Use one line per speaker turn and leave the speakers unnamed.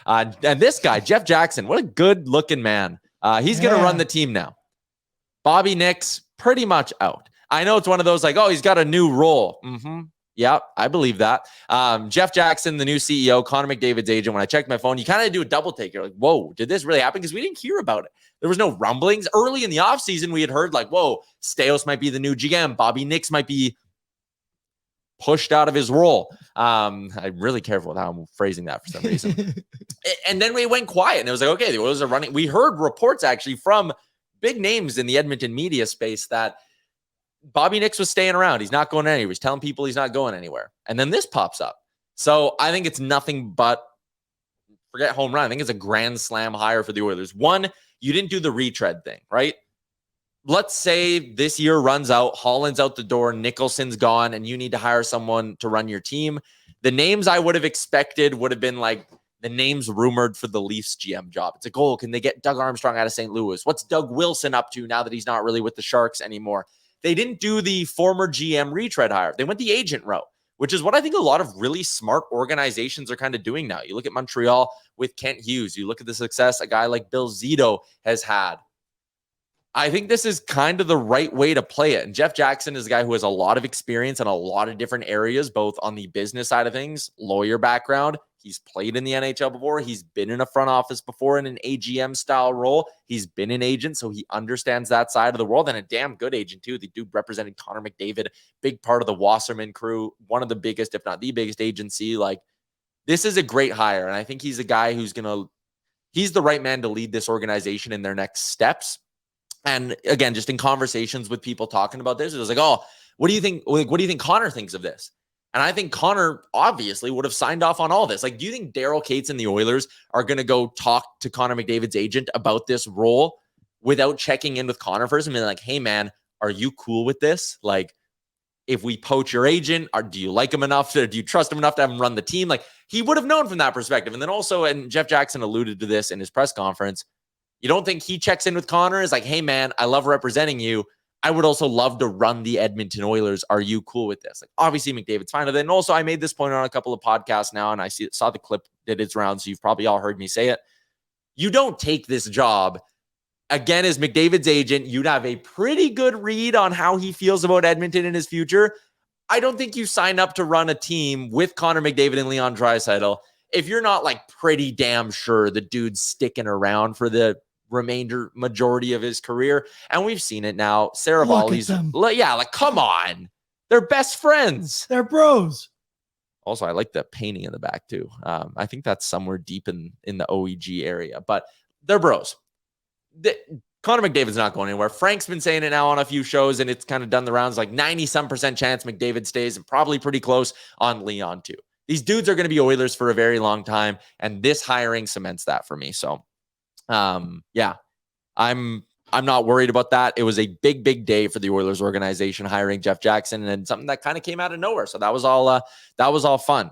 And this guy, Jeff Jackson, what a good looking man. He's going to run the team now. Bobby Nix, pretty much out. I know it's one of those like, oh, he's got a new role. Yeah, I believe that. Jeff Jackson, the new CEO, Connor McDavid's agent. When I checked my phone, you kind of do a double take. You're like, whoa, did this really happen? Because we didn't hear about it. There was no rumblings. Early in the offseason, we had heard like, whoa, Staios might be the new GM. Bobby Nix might be pushed out of his role. I'm really careful with how I'm phrasing that for some reason. And then we went quiet. And it was like, okay, the Oilers are running. We heard reports actually from big names in the Edmonton media space that Bobby Nix was staying around. He's not going anywhere. He's telling people he's not going anywhere. And then this pops up. So I think it's nothing but, forget home run. I think it's a grand slam hire for the Oilers. One, you didn't do the retread thing, right? Let's say this year runs out, Holland's out the door, Nicholson's gone, and you need to hire someone to run your team. The names I would have expected would have been like the names rumored for the Leafs GM job. It's a goal. Can they get Doug Armstrong out of St. Louis? What's Doug Wilson up to now that he's not really with the Sharks anymore? They didn't do the former GM retread hire. They went the agent route, which is what I think a lot of really smart organizations are kind of doing now. You look at Montreal with Kent Hughes. You look at the success a guy like Bill Zito has had. I think this is kind of the right way to play it. And Jeff Jackson is a guy who has a lot of experience in a lot of different areas, both on the business side of things, lawyer background. He's played in the NHL before. He's been in a front office before in an AGM style role. He's been an agent, so he understands that side of the world, and a damn good agent too. The dude represented Connor McDavid, big part of the Wasserman crew, one of the biggest, if not the biggest agency. Like, this is a great hire, and I think he's a guy who's he's the right man to lead this organization in their next steps. And again, just in conversations with people talking about this, it was like, oh, what do you think? What do you think Connor thinks of this? And I think Connor obviously would have signed off on all this. Like, do you think Daryl Cates and the Oilers are going to go talk to Connor McDavid's agent about this role without checking in with Connor first and being like, hey, man, are you cool with this? Like, if we poach your agent, do you like him enough? Do you trust him enough to have him run the team? Like, he would have known from that perspective. And then also, and Jeff Jackson alluded to this in his press conference, you don't think he checks in with Connor? Is like, hey, man, I love representing you. I would also love to run the Edmonton Oilers. Are you cool with this? Like, obviously, McDavid's fine with it. And also, I made this point on a couple of podcasts now, and I saw the clip did its rounds, so you've probably all heard me say it. You don't take this job. Again, as McDavid's agent, you'd have a pretty good read on how he feels about Edmonton in his future. I don't think you sign up to run a team with Connor McDavid and Leon Draisaitl if you're not like pretty damn sure the dude's sticking around for the majority of his career. And we've seen it now. Saravalli's, like, come on. They're best friends.
They're bros.
Also, I like the painting in the back too. I think that's somewhere deep in the OEG area, but they're bros. Connor McDavid's not going anywhere. Frank's been saying it now on a few shows, and it's kind of done the rounds, like 90-some% chance McDavid stays, and probably pretty close on Leon too. These dudes are going to be Oilers for a very long time, and this hiring cements that for me. So yeah, I'm not worried about that. It was a big day for the Oilers organization hiring Jeff Jackson, and something that kind of came out of nowhere. So that was all fun.